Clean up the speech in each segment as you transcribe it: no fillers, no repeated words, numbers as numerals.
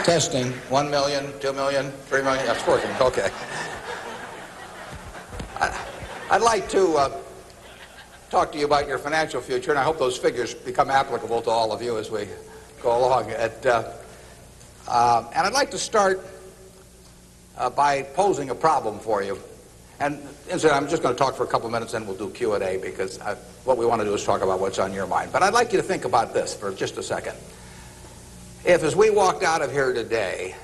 Testing. 1 million, 2 million, 3 million. That's working. Okay. I'd like to talk to you about your financial future, and I hope those figures become applicable to all of you as we go along. And I'd like to start by posing a problem for you. And incidentally, I'm just going to talk for a couple minutes, and we'll do Q&A, because what we want to do is talk about what's on your mind. But I'd like you to think about this for just a second. If, as we walked out of here today,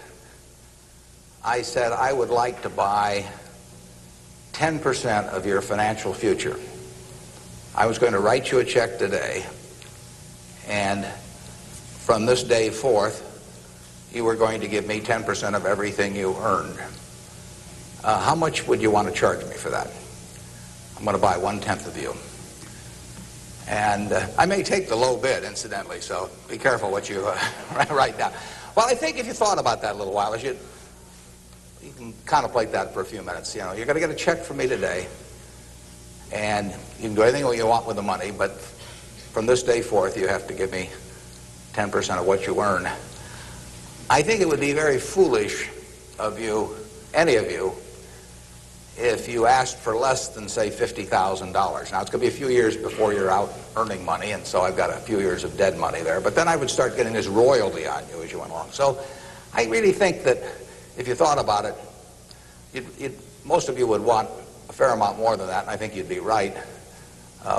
I said I would like to buy 10% of your financial future, I was going to write you a check today, and from this day forth, you were going to give me 10% of everything you earned. How much would you want to charge me for that? I'm going to buy 1/10 of you. And I may take the low bid, incidentally, so be careful what you write down. Well, I think if you thought about that a little while, you can contemplate that for a few minutes. You know, you're going to get a check from me today, and you can do anything you want with the money, but from this day forth, you have to give me 10% of what you earn. I think it would be very foolish of you, any of you, if you asked for less than, say, $50,000. Now, it's going to be a few years before you're out earning money, and so I've got a few years of dead money there. But then I would start getting this royalty on you as you went along. So I really think that if you thought about it, most of you would want a fair amount more than that, and I think you'd be right.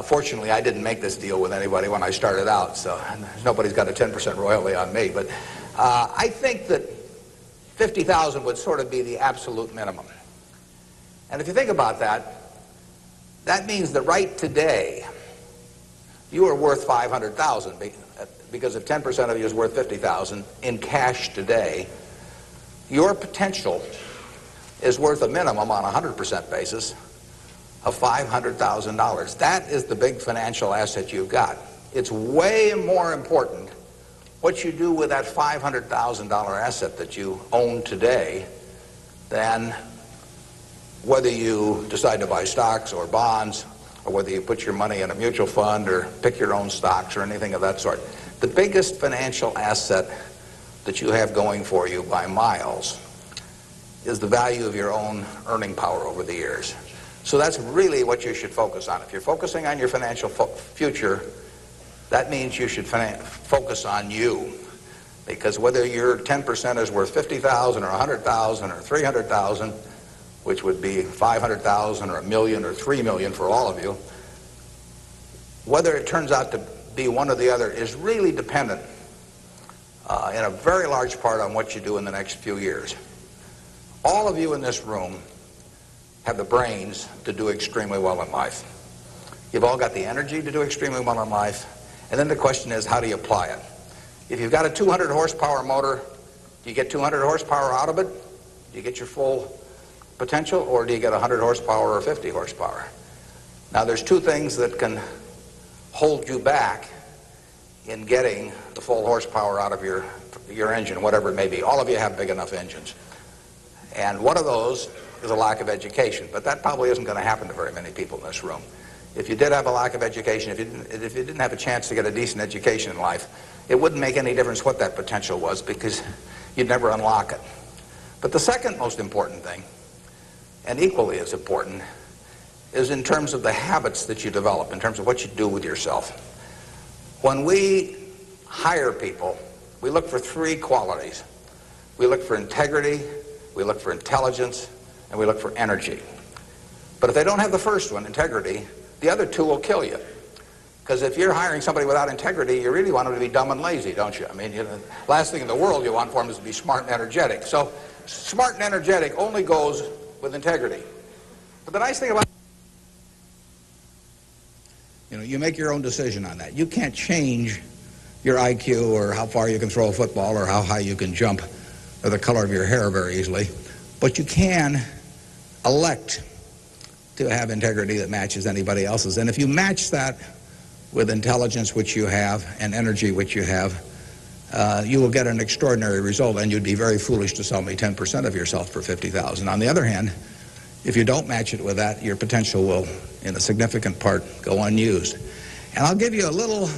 Fortunately, I didn't make this deal with anybody when I started out, so nobody's got a 10% royalty on me. But I think that $50,000 would sort of be the absolute minimum. And if you think about that, that means that right today, you are worth $500,000, because if 10% of you is worth $50,000 in cash today, your potential is worth a minimum on a 100% basis of $500,000. That is the big financial asset you've got. It's way more important what you do with that $500,000 asset that you own today than whether you decide to buy stocks or bonds, or whether you put your money in a mutual fund or pick your own stocks or anything of that sort. The biggest financial asset that you have going for you by miles is the value of your own earning power over the years. So that's really what you should focus on. If you're focusing on your financial future, that means you should focus on you. Because whether your 10% is worth $50,000 or $100,000 or $300,000, which would be $500,000 or $1 million or $3 million for all of you, whether it turns out to be one or the other is really dependent in a very large part on what you do in the next few years. All of you in this room have the brains to do extremely well in life. You've all got the energy to do extremely well in life, and then the question is, how do you apply it? If you've got a 200 horsepower motor, do you get 200 horsepower out of it? Do you get your full potential, or do you get 100 horsepower or 50 horsepower? Now, there's two things that can hold you back in getting the full horsepower out of your engine, whatever it may be. All of you have big enough engines. And one of those is a lack of education, but that probably isn't going to happen to very many people in this room. If you did have a lack of education, if you didn't have a chance to get a decent education in life, it wouldn't make any difference what that potential was, because you'd never unlock it. But the second most important thing, and equally as important, is in terms of the habits that you develop, in terms of what you do with yourself. When we hire people, we look for three qualities. We look for integrity, we look for intelligence, and we look for energy. But if they don't have the first one, integrity, the other two will kill you. Because if you're hiring somebody without integrity, you really want them to be dumb and lazy, don't you? I mean, the last thing in the world you want for them is to be smart and energetic. So smart and energetic only goes with integrity. But the nice thing about, you make your own decision on that. You can't change your IQ or how far you can throw a football or how high you can jump or the color of your hair very easily. But you can elect to have integrity that matches anybody else's. And if you match that with intelligence, which you have, and energy, which you have, you will get an extraordinary result, and you'd be very foolish to sell me 10% of yourself for $50,000. On the other hand, if you don't match it with that, your potential will, in a significant part, go unused. And I'll give you a little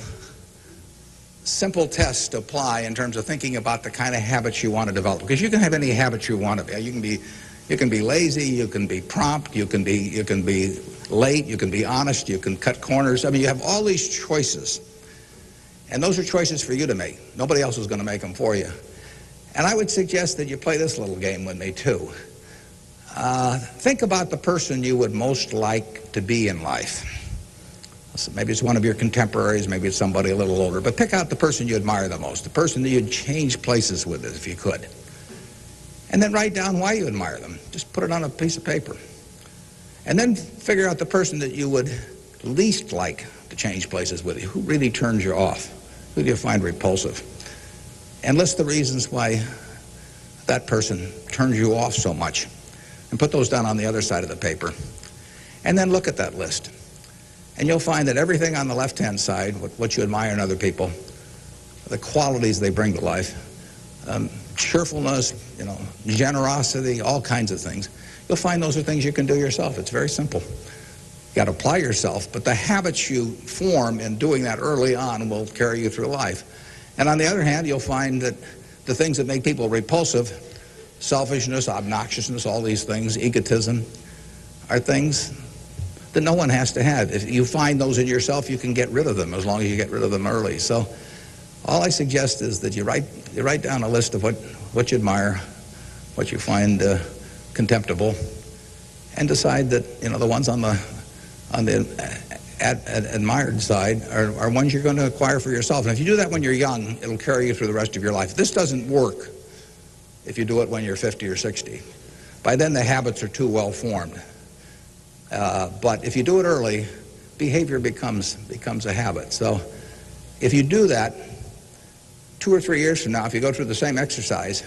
simple tests to apply in terms of thinking about the kind of habits you want to develop. Because you can have any habits you want to be. You can be lazy, you can be prompt, you can be late, you can be honest, you can cut corners. I mean, you have all these choices. And those are choices for you to make. Nobody else is going to make them for you. And I would suggest that you play this little game with me, too. Think about the person you would most like to be in life. So maybe it's one of your contemporaries, maybe it's somebody a little older, but pick out the person you admire the most, the person that you'd change places with if you could. And then write down why you admire them. Just put it on a piece of paper. And then figure out the person that you would least like to change places with you. Who really turns you off? Who do you find repulsive? And list the reasons why that person turns you off so much. And put those down on the other side of the paper. And then look at that list. And you'll find that everything on the left-hand side, what you admire in other people, the qualities they bring to life, cheerfulness, generosity, all kinds of things, you'll find those are things you can do yourself. It's very simple. You got to apply yourself, but the habits you form in doing that early on will carry you through life. And on the other hand, you'll find that the things that make people repulsive, selfishness, obnoxiousness, all these things, egotism, are things that no one has to have. If you find those in yourself, you can get rid of them as long as you get rid of them early. So all I suggest is that you write down a list of what you admire, what you find contemptible, and decide that the ones on the admired side are ones you're going to acquire for yourself. And if you do that when you're young, it'll carry you through the rest of your life. This doesn't work if you do it when you're 50 or 60. By then the habits are too well formed. But if you do it early, behavior becomes a habit. So if you do that, 2 or 3 years from now, if you go through the same exercise,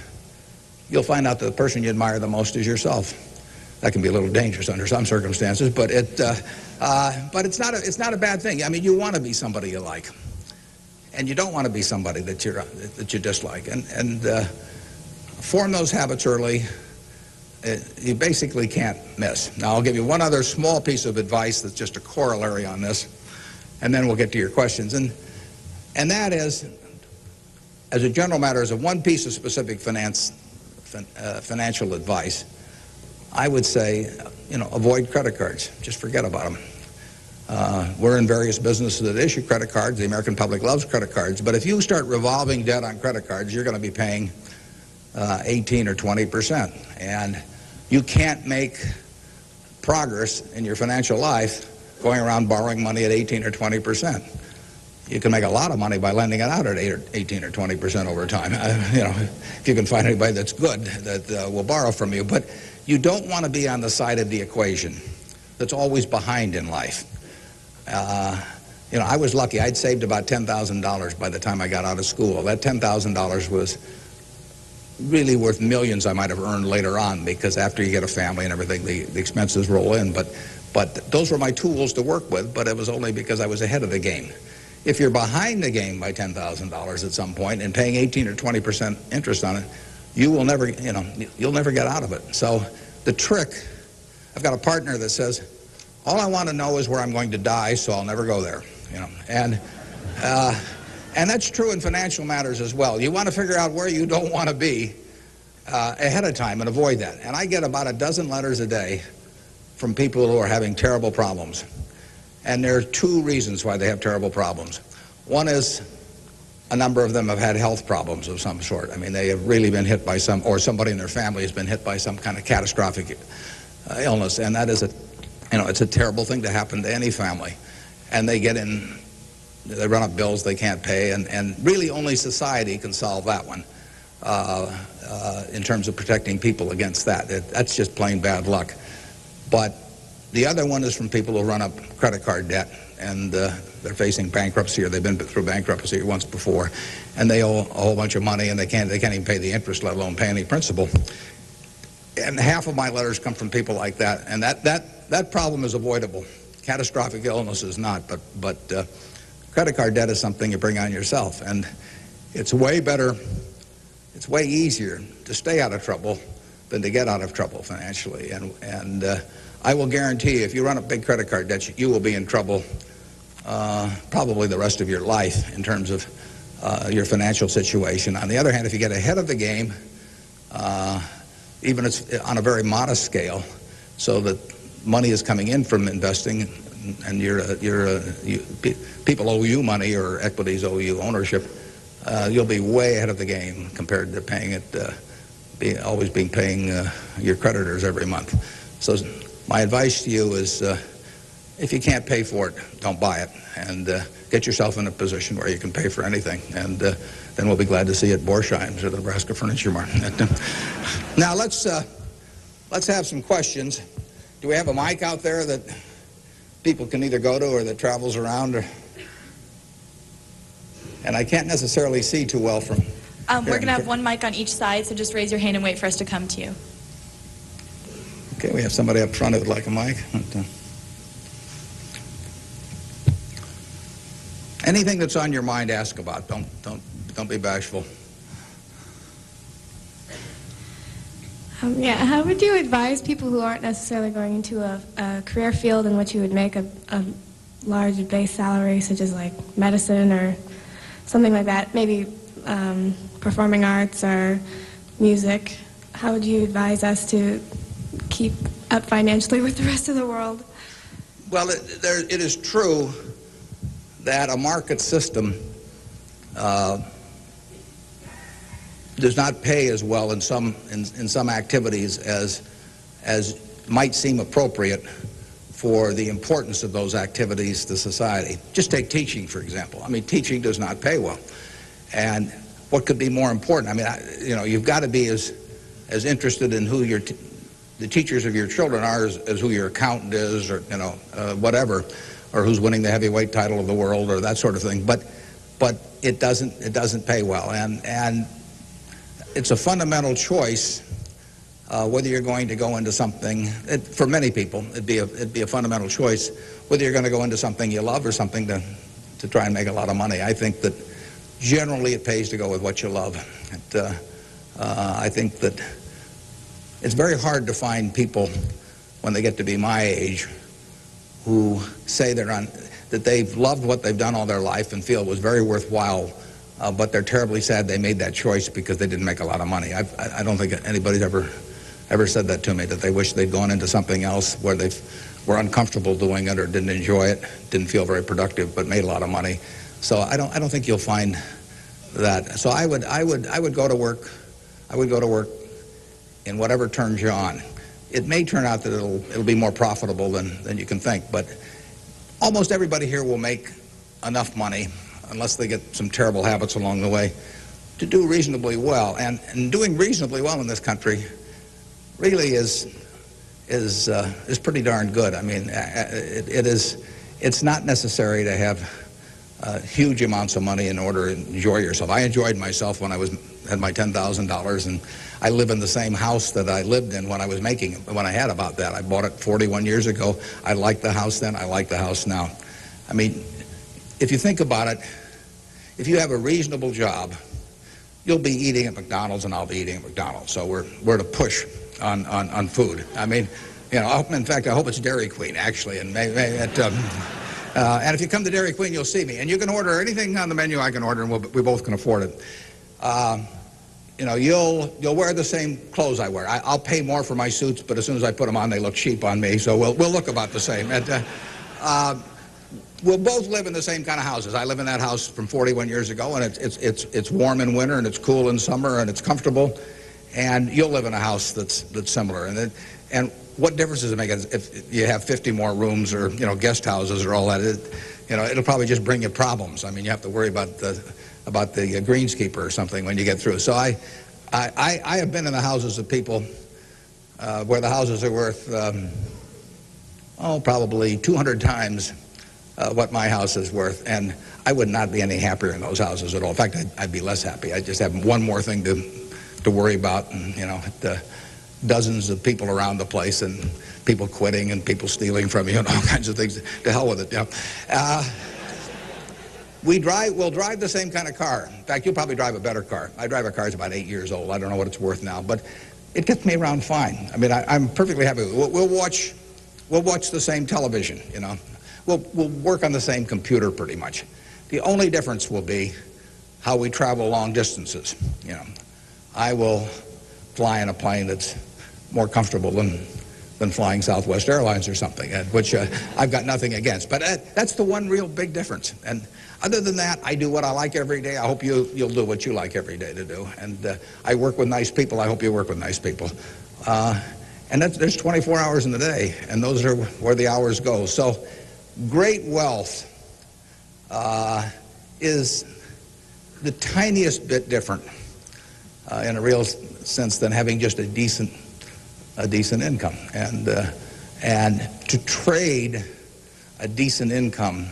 you'll find out that the person you admire the most is yourself. That can be a little dangerous under some circumstances, but it's not a bad thing. I mean, you want to be somebody you like, and you don't want to be somebody that you dislike. And form those habits early. You basically can't miss. Now, I'll give you one other small piece of advice that's just a corollary on this, and then we'll get to your questions. And that is, as a general matter, as a one piece of specific financial advice, I would say, avoid credit cards. Just forget about them. We're in various businesses that issue credit cards. The American public loves credit cards. But if you start revolving debt on credit cards, you're going to be paying 18 or 20%. And you can't make progress in your financial life going around borrowing money at 18 or 20%. You can make a lot of money by lending it out at 18 or 20% over time. If you can find anybody that's good that will borrow from you. But you don't want to be on the side of the equation that's always behind in life. I was lucky. I'd saved about $10,000 by the time I got out of school. That $10,000 was really worth millions I might have earned later on, because after you get a family and everything, the expenses roll in. But those were my tools to work with, but it was only because I was ahead of the game. If you're behind the game by $10,000 at some point and paying 18 or 20% interest on it, you will never, you'll never get out of it. So the trick, I've got a partner that says, all I want to know is where I'm going to die, so I'll never go there. And that's true in financial matters as well. You want to figure out where you don't want to be ahead of time and avoid that. And I get about a dozen letters a day from people who are having terrible problems. And there are two reasons why they have terrible problems. One is a number of them have had health problems of some sort. I mean, they have really been hit by or somebody in their family has been hit by some kind of catastrophic illness. And that is it's a terrible thing to happen to any family. And they run up bills they can't pay, and really only society can solve that one in terms of protecting people against that. That's just plain bad luck. But the other one is from people who run up credit card debt, and they're facing bankruptcy, or they've been through bankruptcy once before, and they owe a whole bunch of money, and they can't even pay the interest, let alone pay any principal. And half of my letters come from people like that, and that problem is avoidable. Catastrophic illness is not, but credit card debt is something you bring on yourself, and it's way better, it's way easier to stay out of trouble than to get out of trouble financially. And I will guarantee you, if you run up big credit card debts, you will be in trouble probably the rest of your life in terms of your financial situation. On the other hand, if you get ahead of the game, even if it's on a very modest scale, so that money is coming in from investing, and people owe you money or equities owe you ownership, you'll be way ahead of the game compared to paying it, always paying your creditors every month. So my advice to you is, if you can't pay for it, don't buy it, and get yourself in a position where you can pay for anything, and then we'll be glad to see you at Borsheim's or the Nebraska Furniture Mart. Now let's have some questions. Do we have a mic out there that people can either go to or that travels around? And I can't necessarily see too well from we're going to have one mic on each side, so just raise your hand and wait for us to come to you. Okay, we have somebody up front who would like a mic. Anything that's on your mind, ask about. Don't be bashful. Yeah, how would you advise people who aren't necessarily going into a career field in which you would make a large base salary, such as like medicine or something like that, maybe performing arts or music? How would you advise us to keep up financially with the rest of the world? Well, it is true that a market system does not pay as well in some activities as might seem appropriate for the importance of those activities to society. Just take teaching, for example. I mean, teaching does not pay well. And what could be more important? I mean, you've got to be as interested in who the teachers of your children are as who your accountant is, or whatever, or who's winning the heavyweight title of the world, or that sort of thing. But it doesn't pay well, and it's a fundamental choice whether you're going to go into something. For many people, it'd be a fundamental choice whether you're going to go into something you love or something to try and make a lot of money. I think that generally it pays to go with what you love. I think that it's very hard to find people when they get to be my age who say that they've loved what they've done all their life and feel it was very worthwhile, but they're terribly sad they made that choice because they didn't make a lot of money. I don't think anybody's ever said that to me, that they wish they'd gone into something else where they were uncomfortable doing it or didn't enjoy it, didn't feel very productive, but made a lot of money. So I don't think you'll find that. So I would go to work. I would go to work in whatever turns you on. It may turn out that it'll be more profitable than you can think, but almost everybody here will make enough money, unless they get some terrible habits along the way, to do reasonably well. And doing reasonably well in this country really is pretty darn good. I mean, it's not necessary to have huge amounts of money in order to enjoy yourself. I enjoyed myself when I had my $10,000, and I live in the same house that I lived in when I had about that. I bought it 41 years ago. I liked the house then. I like the house now. I mean, if you think about it, if you have a reasonable job, you'll be eating at McDonald's and I'll be eating at McDonald's. So we're at a push on food. I mean, in fact, I hope it's Dairy Queen, actually. And and if you come to Dairy Queen, you'll see me. And you can order anything on the menu I can order, and we both can afford it. You'll wear the same clothes I wear. I'll pay more for my suits, but as soon as I put them on, they look cheap on me. So we'll look about the same. We'll both live in the same kind of houses. I live in that house from 41 years ago, and it's warm in winter, and it's cool in summer, and it's comfortable. And you'll live in a house that's similar. And what difference does it make if you have 50 more rooms or guest houses or all that? It'll probably just bring you problems. I mean, you have to worry about the greenskeeper or something when you get through. So I have been in the houses of people where the houses are worth probably 200 times what my house is worth, and I would not be any happier in those houses at all. In fact, I'd be less happy. I just have one more thing to worry about, and dozens of people around the place, and people quitting, and people stealing from you, and all kinds of things. To hell with it. We'll drive the same kind of car. In fact, you'll probably drive a better car. I drive a car that's about 8 years old. I don't know what it's worth now, but it gets me around fine. I mean, I'm perfectly happy. We'll watch the same television. We'll work on the same computer pretty much. The only difference will be how we travel long distances. You know, I will fly in a plane that's more comfortable than flying Southwest Airlines or something, which I've got nothing against. But that's the one real big difference. And other than that, I do what I like every day. I hope you'll do what you like every day to do. And I work with nice people. I hope you work with nice people. And there's 24 hours in the day, and those are where the hours go. So great wealth is the tiniest bit different in a real sense than having just a decent income. And to trade a decent income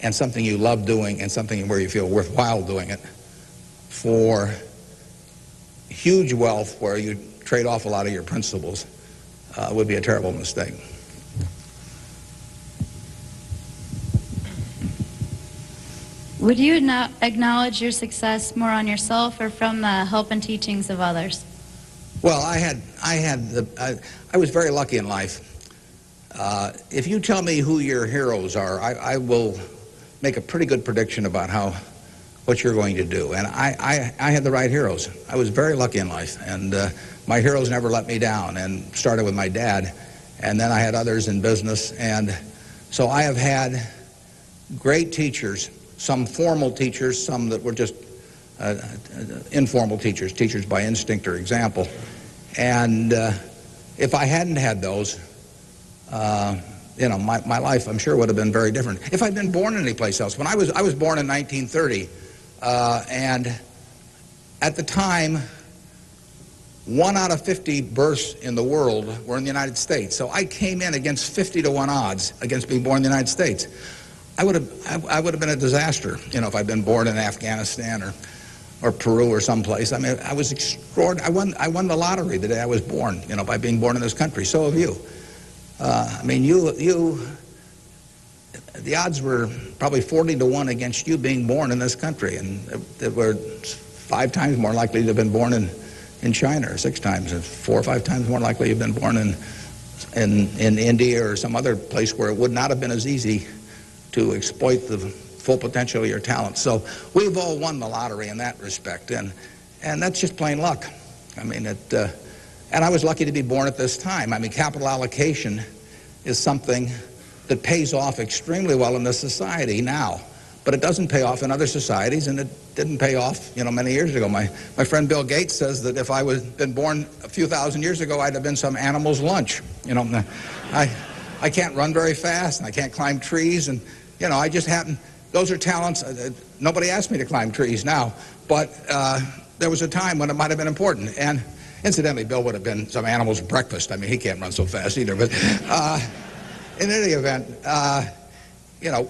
and something you love doing and something where you feel worthwhile doing it for huge wealth where you trade off a lot of your principles would be a terrible mistake. Would you acknowledge your success more on yourself or from the help and teachings of others? Well, I was very lucky in life. If you tell me who your heroes are, I will make a pretty good prediction about what you're going to do. And I had the right heroes. I was very lucky in life, and my heroes never let me down. And started with my dad, and then I had others in business, and so I have had great teachers. Some formal teachers, some that were just informal teachers by instinct or example. And if I hadn't had those, you know, my life, I'm sure, would have been very different. If I'd been born anyplace else. When I was born in 1930, and at the time, 1 out of 50 births in the world were in the United States. So I came in against 50-to-1 odds against being born in the United States. I would have been a disaster, you know, if I'd been born in Afghanistan or Peru or someplace. I mean, I was extraordinary. I won the lottery the day I was born, you know, by being born in this country. So have you. I mean, the odds were probably 40-to-1 against you being born in this country, and they were 5 times more likely to have been born in China, or 6 times, or 4 or 5 times more likely to have been born in India or some other place where it would not have been as easy to exploit the full potential of your talent. So we've all won the lottery in that respect, and that's just plain luck. I mean, and I was lucky to be born at this time. I mean, capital allocation is something that pays off extremely well in this society now, but it doesn't pay off in other societies, and it didn't pay off, you know, many years ago. My friend Bill Gates says that if I had been born a few thousand years ago, I'd have been some animal's lunch. You know, I can't run very fast, and I can't climb trees, and, you know, I just happen, those are talents. Nobody asked me to climb trees now, but there was a time when it might have been important. And incidentally, Bill would have been some animal's breakfast. I mean, he can't run so fast either. But in any event, you know,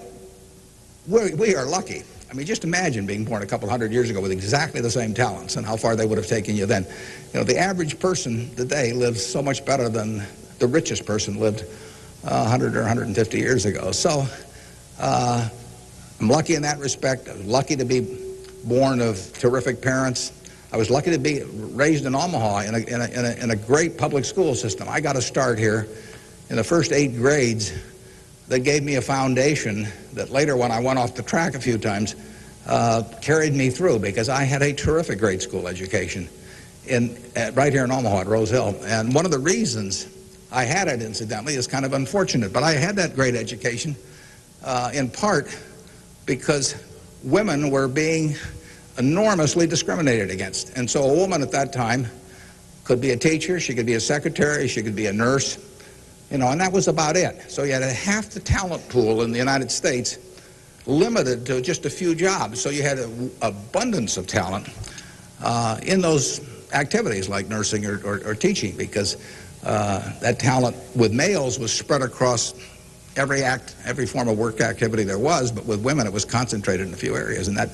we are lucky. I mean, just imagine being born a couple hundred years ago with exactly the same talents and how far they would have taken you then. You know, the average person today lives so much better than the richest person lived 100 or 150 years ago. So I'm lucky in that respect. I was lucky to be born of terrific parents. I was lucky to be raised in Omaha in a great public school system. I got a start here in the first 8 grades that gave me a foundation that later, when I went off the track a few times, carried me through, because I had a terrific grade school education right here in Omaha at Rose Hill. And one of the reasons I had it, incidentally, is kind of unfortunate, but I had that great education in part because women were being enormously discriminated against. And so a woman at that time could be a teacher, she could be a secretary, she could be a nurse, you know, and that was about it. So you had half the talent pool in the United States limited to just a few jobs. So you had an abundance of talent in those activities like nursing or teaching, because that talent with males was spread across every form of work activity there was, but with women it was concentrated in a few areas, and that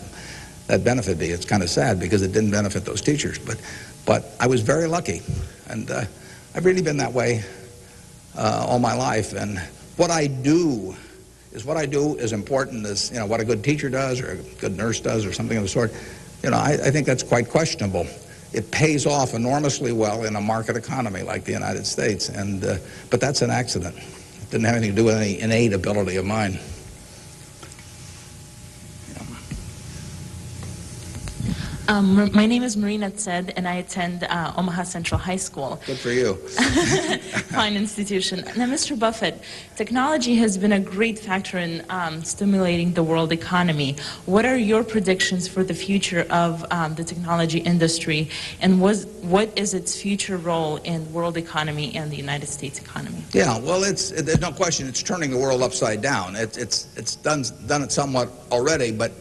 benefited me. It's kind of sad because it didn't benefit those teachers, but I was very lucky, and I've really been that way all my life. And what I do is important as, you know, what a good teacher does or a good nurse does or something of the sort. You know, I think that's quite questionable. It pays off enormously well in a market economy like the United States, and but that's an accident. It didn't have anything to do with any innate ability of mine. My name is Marina Tsed, and I attend Omaha Central High School. Good for you. Fine institution. Now, Mr. Buffett, technology has been a great factor in stimulating the world economy. What are your predictions for the future of the technology industry, and what is its future role in world economy and the United States economy? Yeah, well, there's no question it's turning the world upside down. It's done it somewhat already, but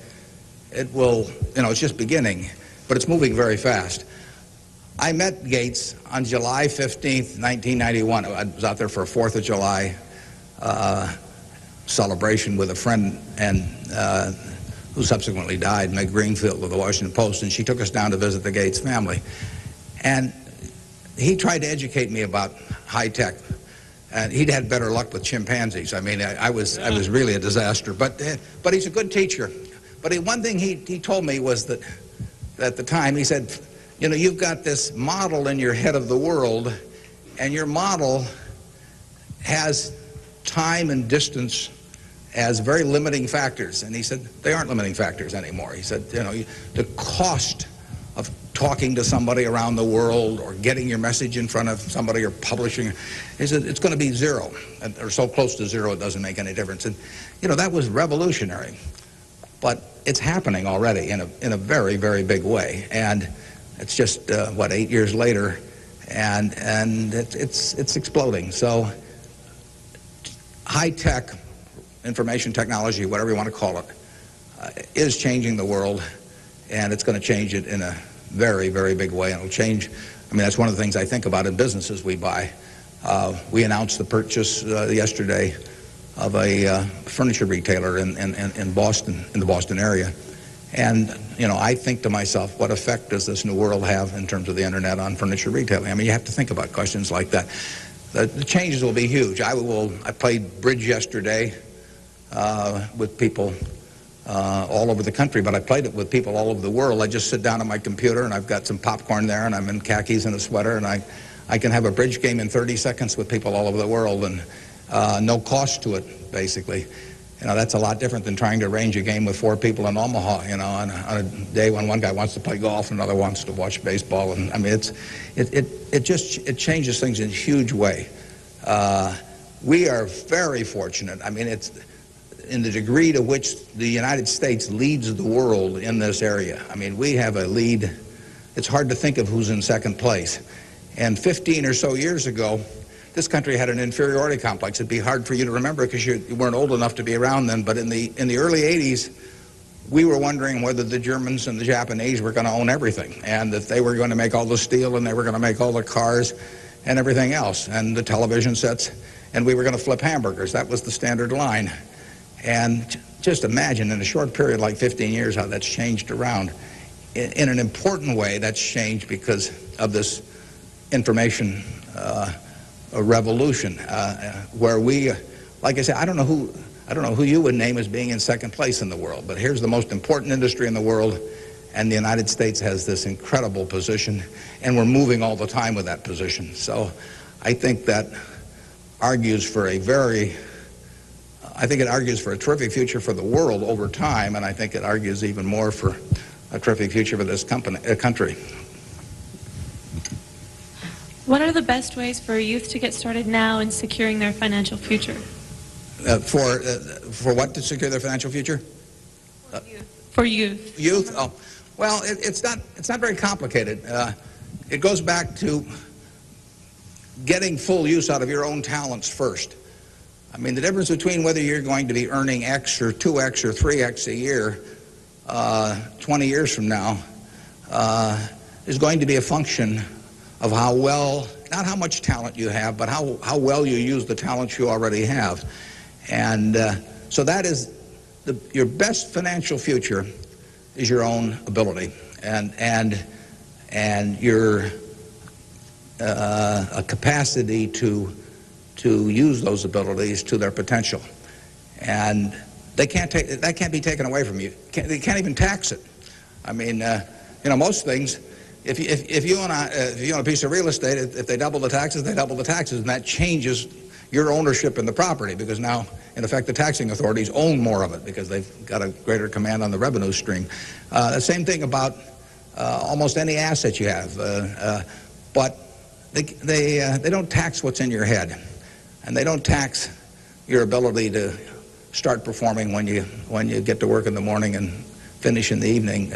it will, it's just beginning, but it's moving very fast. I met Gates on July 15th, 1991. I was out there for a 4th of July celebration with a friend and who subsequently died, Meg Greenfield of the Washington Post, and she took us down to visit the Gates family. And he tried to educate me about high tech. And he'd had better luck with chimpanzees. I mean, I was really a disaster. But he's a good teacher. But one thing he told me was that at the time, he said, you've got this model in your head of the world, and your model has time and distance as very limiting factors. And he said, they aren't limiting factors anymore. He said, the cost of talking to somebody around the world or getting your message in front of somebody or publishing, he said, it's going to be zero, or so close to zero it doesn't make any difference. And, that was revolutionary. But it's happening already in a very, very big way. And it's just, 8 years later, and it's exploding. So high-tech information technology, whatever you want to call it, is changing the world, and it's going to change it in a very, very big way. And it'll change, that's one of the things I think about in businesses we buy. We announced the purchase yesterday of a furniture retailer in Boston, in the Boston area. And, I think to myself, what effect does this new world have in terms of the internet on furniture retailing? You have to think about questions like that. The changes will be huge. I played bridge yesterday with people all over the country, but I played it with people all over the world. I just sit down at my computer, and I've got some popcorn there, and I'm in khakis and a sweater, and I can have a bridge game in 30 seconds with people all over the world, and no cost to it, basically. That's a lot different than trying to arrange a game with 4 people in Omaha, on a day when one guy wants to play golf and another wants to watch baseball. And it changes things in a huge way. We are very fortunate. It's in the degree to which the United States leads the world in this area. We have a lead. It's hard to think of who's in second place. And 15 or so years ago, this country had an inferiority complex. It'd be hard for you to remember because you weren't old enough to be around then. But in the early 80s, we were wondering whether the Germans and the Japanese were going to own everything, and that they were going to make all the steel, and they were going to make all the cars and everything else, and the television sets, and we were going to flip hamburgers. That was the standard line. And just imagine in a short period like 15 years how that's changed around. In an important way, that's changed because of this information a revolution where we, like I said, I don't know who you would name as being in second place in the world, but here's the most important industry in the world, and the United States has this incredible position, and we're moving all the time with that position. So I think that argues for it argues for a terrific future for the world over time, and I think it argues even more for a terrific future for this country. What are the best ways for youth to get started now in securing their financial future? For what to secure their financial future? For youth. Youth? Oh, well, it's not very complicated. It goes back to getting full use out of your own talents first. The difference between whether you're going to be earning X or 2X or 3X a year 20 years from now is going to be a function of how well, not how much talent you have, but how well you use the talents you already have. And so that is your best financial future is your own ability and your a capacity to use those abilities to their potential. And that can't be taken away from you. They can't even tax it. Most things, if you own a piece of real estate, if they double the taxes, they double the taxes, and that changes your ownership in the property, because now, in effect, the taxing authorities own more of it because they've got a greater command on the revenue stream. The same thing about almost any asset you have. But they don't tax what's in your head, and they don't tax your ability to start performing when you get to work in the morning and finish in the evening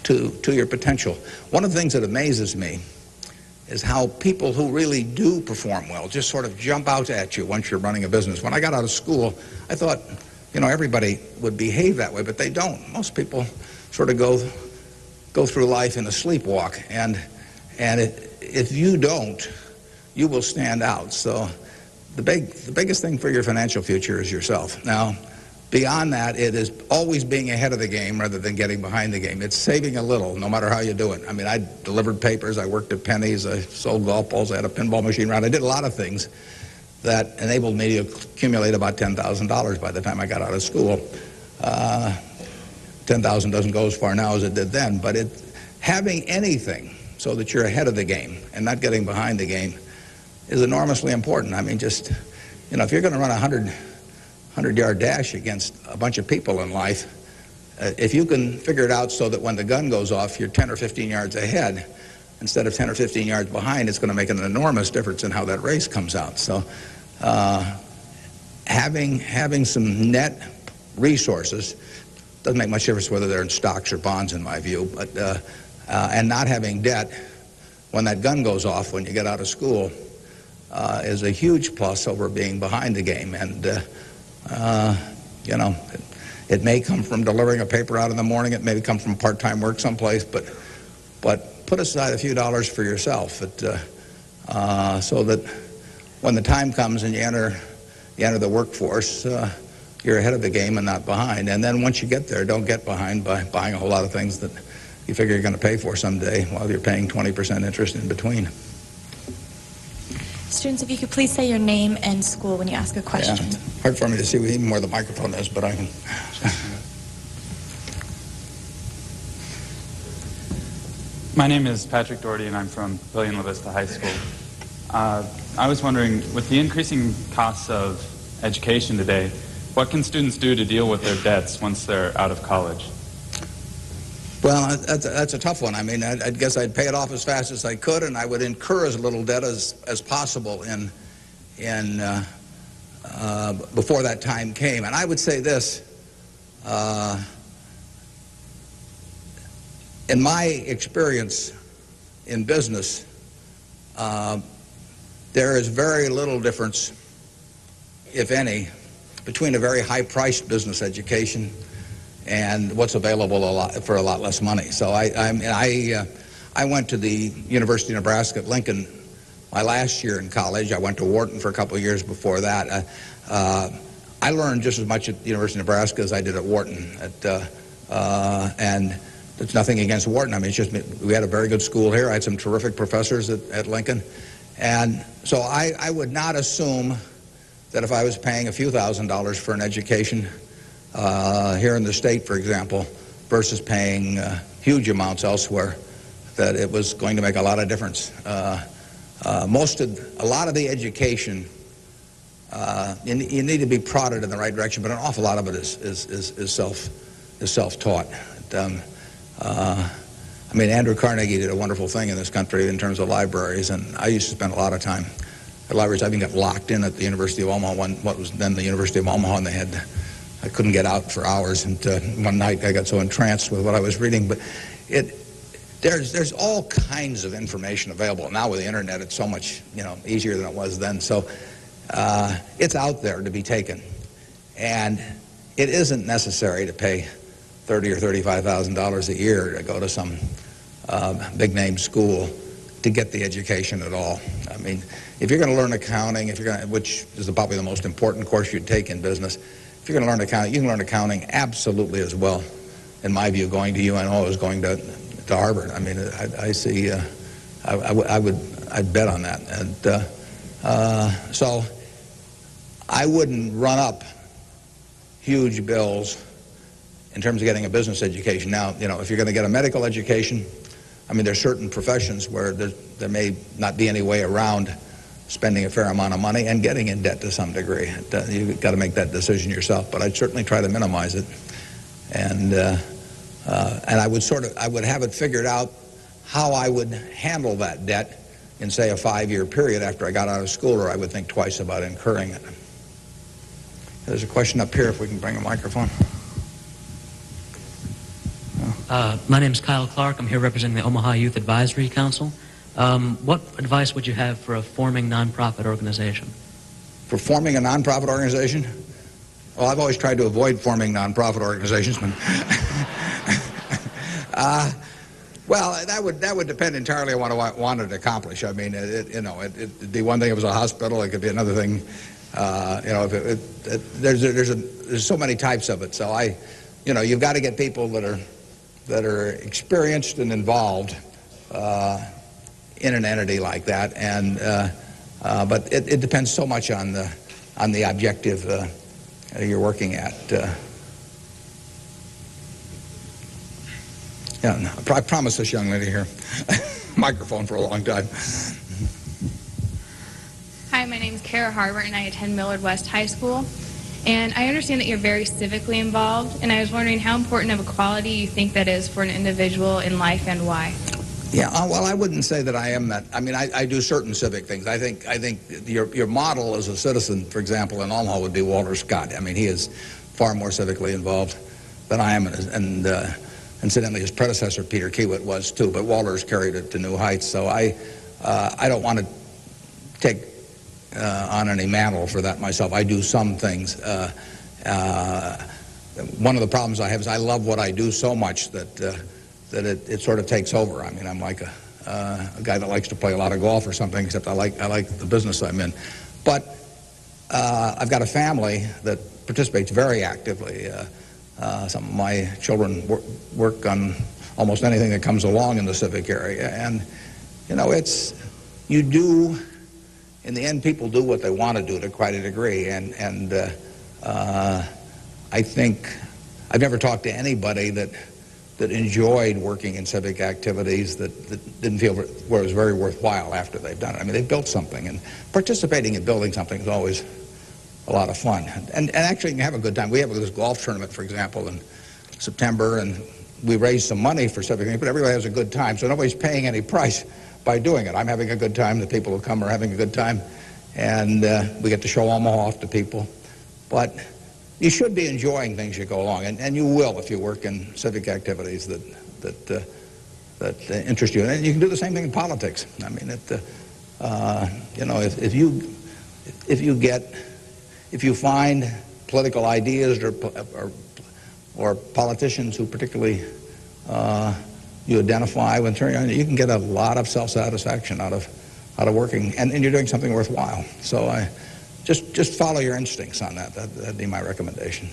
to your potential. One of the things that amazes me is how people who really do perform well just sort of jump out at you once you're running a business. When I got out of school, I thought, everybody would behave that way, but they don't. Most people sort of go through life in a sleepwalk, and if you don't, you will stand out. So the biggest thing for your financial future is yourself. Now, beyond that, it is always being ahead of the game rather than getting behind the game. It's saving a little, no matter how you do it. I mean, I delivered papers, I worked at Penny's, I sold golf balls, I had a pinball machine around. I did a lot of things that enabled me to accumulate about $10,000 by the time I got out of school. 10,000 doesn't go as far now as it did then, but having anything so that you're ahead of the game and not getting behind the game is enormously important. I mean, just, if you're going to run a 100-yard dash against a bunch of people in life, if you can figure it out so that when the gun goes off, you're 10 or 15 yards ahead instead of 10 or 15 yards behind, it's going to make an enormous difference in how that race comes out. So having some net resources doesn't make much difference whether they're in stocks or bonds, in my view, but and not having debt when that gun goes off when you get out of school is a huge plus over being behind the game. And it may come from delivering a paper out in the morning, it may come from part-time work someplace, but put aside a few dollars for yourself so that when the time comes and you enter the workforce, you're ahead of the game and not behind. And then once you get there, don't get behind by buying a whole lot of things that you figure you're going to pay for someday while you're paying 20% interest in between. Students, if you could please say your name and school when you ask a question. Yeah, it's hard for me to see even where the microphone is, but I can. My name is Patrick Doherty, and I'm from Pillion La Vista High School. I was wondering, with the increasing costs of education today, what can students do to deal with their debts once they're out of college? Well, that's a tough one. I mean, I guess I'd pay it off as fast as I could, and I would incur as little debt as possible before that time came. And I would say this, in my experience in business, there is very little difference, if any, between a very high-priced business education and what's available for a lot less money. So I went to the University of Nebraska at Lincoln my last year in college. I went to Wharton for a couple of years before that. I learned just as much at the University of Nebraska as I did at Wharton. And it's nothing against Wharton. I mean, it's just we had a very good school here. I had some terrific professors at Lincoln. And so I would not assume that if I was paying a few $1,000s for an education here in the state, for example, versus paying huge amounts elsewhere, that it was going to make a lot of difference. A lot of the education, you need to be prodded in the right direction, but an awful lot of it is self-taught. I mean, Andrew Carnegie did a wonderful thing in this country in terms of libraries, and I used to spend a lot of time at libraries. I even got locked in at the University of Omaha, what was then the University of Omaha, and I couldn't get out for hours. And one night I got so entranced with what I was reading. But there's all kinds of information available now with the internet. It's so much easier than it was then. So it's out there to be taken, and it isn't necessary to pay $30,000 or $35,000 a year to go to some big-name school to get the education at all. I mean, if you're going to learn accounting, which is probably the most important course you'd take in business, if you're going to learn accounting, you can learn accounting absolutely as well, in my view, going to UNO as going to Harvard. I mean, I see. I'd bet on that, and so I wouldn't run up huge bills in terms of getting a business education. Now, if you're going to get a medical education, I mean, there's certain professions where there may not be any way around spending a fair amount of money and getting in debt to some degree. You've got to make that decision yourself, but I'd certainly try to minimize it. And And I would have it figured out how I would handle that debt in, say, a 5-year period after I got out of school, or I would think twice about incurring it. There's a question up here, if we can bring a microphone. My name is Kyle Clark. I'm here representing the Omaha Youth Advisory Council. What advice would you have for a forming nonprofit organization? For forming a nonprofit organization? Well, I've always tried to avoid forming nonprofit organizations. But well, that would depend entirely on what I wanted to accomplish. I mean, it'd be one thing if it was a hospital. It could be another thing. There's so many types of it. So you've got to get people that are experienced and involved in an entity like that. And but it depends so much on the objective you're working at. Yeah, I promised this young lady here microphone for a long time. Hi, my name is Kara Harbert, and I attend Millard West High School. And I understand that you're very civically involved, and I was wondering how important of a quality you think that is for an individual in life and why. Yeah, well, I wouldn't say that I am that. I mean, I do certain civic things. I think your model as a citizen, for example, in Omaha would be Walter Scott. I mean, he is far more civically involved than I am, and incidentally, his predecessor, Peter Kiewit, was too, but Walter's carried it to new heights. So I don't want to take on any mantle for that myself. I do some things. One of the problems I have is I love what I do so much that it sort of takes over. I mean, I'm like a guy that likes to play a lot of golf or something, except I like the business I'm in. But I've got a family that participates very actively. Some of my children work on almost anything that comes along in the civic area. And, in the end, people do what they want to do to quite a degree. And I think I've never talked to anybody that enjoyed working in civic activities that didn't feel where it was very worthwhile after they've done it. I mean, they've built something, and participating in building something is always a lot of fun. And actually, you can have a good time. We have this golf tournament, for example, in September, and we raised some money for civic things, but everybody has a good time, so nobody's paying any price by doing it. I'm having a good time. The people who come are having a good time, and we get to show Omaha off to people. But you should be enjoying things you go along, and you will if you work in civic activities that interest you. And you can do the same thing in politics. I mean, if you find political ideas or politicians who particularly you identify with, you can get a lot of self-satisfaction out of working, and you're doing something worthwhile. So just follow your instincts on that. That'd be my recommendation.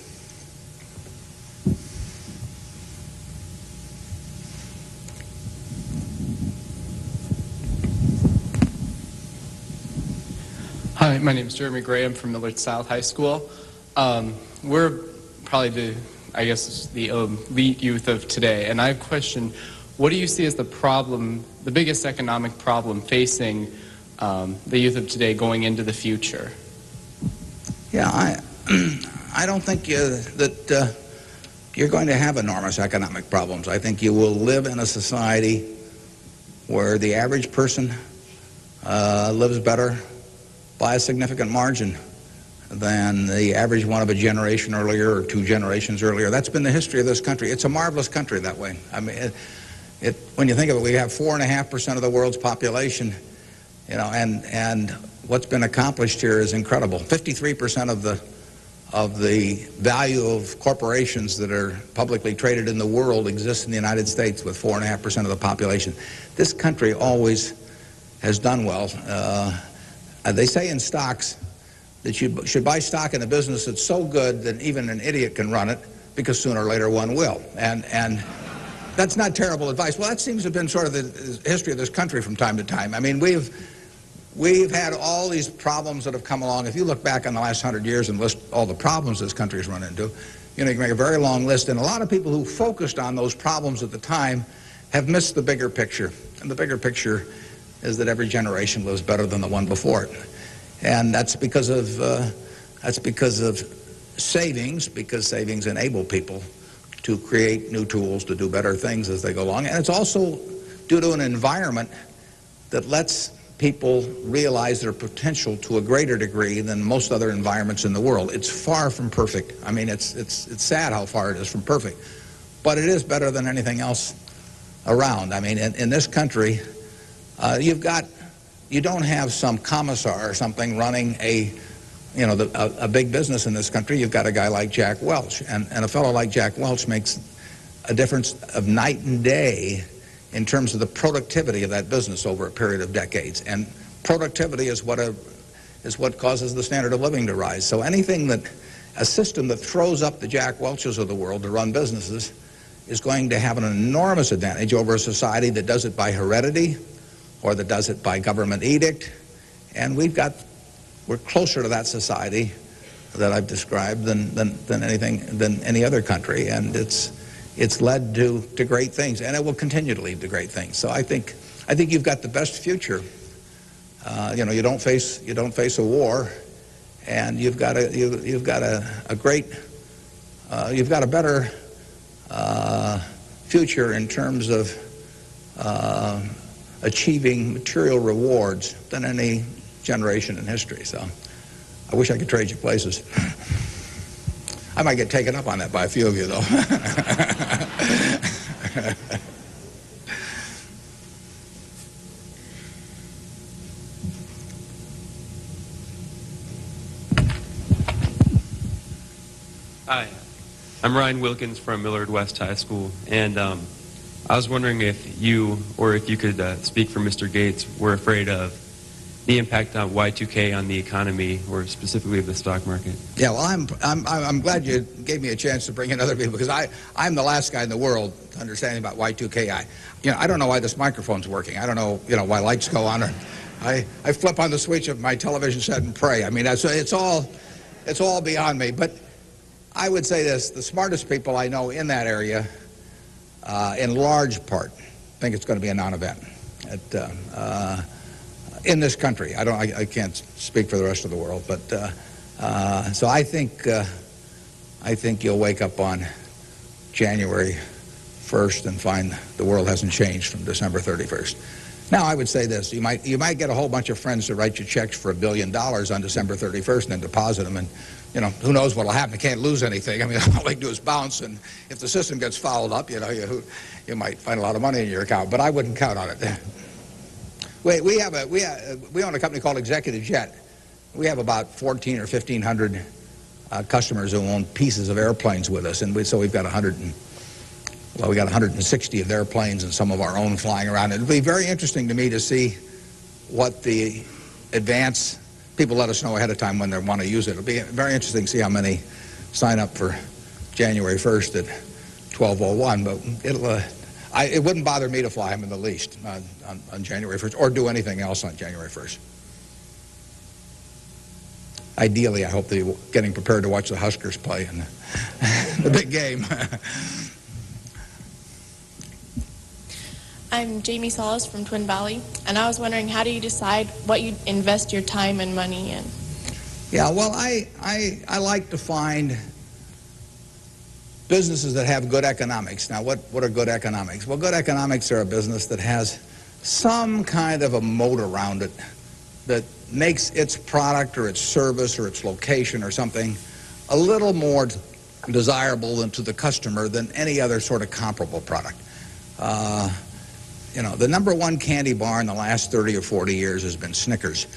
Hi, my name is Jeremy Graham from Millard South High School. We're probably the elite youth of today, and I have a question. What do you see as the biggest economic problem facing the youth of today going into the future? Yeah, I don't think that you're going to have enormous economic problems. I think you will live in a society where the average person lives better by a significant margin than the average one of a generation earlier or 2 generations earlier. That's been the history of this country. It's a marvelous country that way. I mean, when you think of it, we have 4.5% of the world's population, and what's been accomplished here is incredible. 53% of the value of corporations that are publicly traded in the world exists in the United States with 4.5% of the population. This country always has done well. They say in stocks that you should buy stock in a business that's so good that even an idiot can run it, because sooner or later one will. And that's not terrible advice. Well, that seems to have been sort of the history of this country from time to time. I mean, we've had all these problems that have come along. If you look back on the last 100 years and list all the problems this country's run into, you can make a very long list. And a lot of people who focused on those problems at the time have missed the bigger picture. And the bigger picture is that every generation lives better than the one before it. And that's because of savings, because savings enable people to create new tools to do better things as they go along. And it's also due to an environment that lets people realize their potential to a greater degree than most other environments in the world. It's far from perfect. I mean, it's sad how far it is from perfect. But it is better than anything else around. I mean, in this country, you don't have some commissar or something running a big business in this country. You've got a guy like Jack Welch, and a fellow like Jack Welch makes a difference of night and day in terms of the productivity of that business over a period of decades. And productivity is what causes the standard of living to rise. So a system that throws up the Jack Welches of the world to run businesses is going to have an enormous advantage over a society that does it by heredity or that does it by government edict. And we're closer to that society that I've described than any other country, and it's led to great things, and it will continue to lead to great things. So I think you've got the best future. You don't face a war, and you've got a better future in terms of achieving material rewards than any generation in history. So I wish I could trade you places. I might get taken up on that by a few of you, though. Hi, I'm Ryan Wilkins from Millard West High School, and I was wondering if you could speak for Mr. Gates were afraid of the impact on Y2K on the economy, or specifically of the stock market. Yeah, well, I'm glad you gave me a chance to bring in other people, because I'm the last guy in the world to understand about Y2K. I don't know why this microphone's working. I don't know, why lights go on. Or I flip on the switch of my television set and pray. I mean, it's all beyond me. But I would say this: the smartest people I know in that area, in large part, think it's going to be a non-event. In this country. I can't speak for the rest of the world, but so I think you'll wake up on January 1st and find the world hasn't changed from December 31st. Now, I would say this: you might get a whole bunch of friends to write you checks for $1 billion on December 31st and then deposit them, and who knows what'll happen? You can't lose anything. I mean, all they do is bounce, and if the system gets fouled up, you might find a lot of money in your account. But I wouldn't count on it. We own a company called Executive Jet. We have about 1,400 or 1,500 customers who own pieces of airplanes with us, and so we've got 160 of their planes and some of our own flying around. It'll be very interesting to me to see what the advance people let us know ahead of time when they want to use it. It'll be very interesting to see how many sign up for January 1st at 12:01. But it wouldn't bother me to fly them in the least on January 1st or do anything else on January 1st. Ideally, I hope they're getting prepared to watch the Huskers play in the big game. I'm Jamie Solis from Twin Valley, and I was wondering, how do you decide what you invest your time and money in? Yeah, well, I like to find businesses that have good economics. Now, what are good economics? Well, good economics are a business that has some kind of a moat around it that makes its product or its service or its location or something a little more desirable to the customer than any other sort of comparable product. The number one candy bar in the last 30 or 40 years has been Snickers.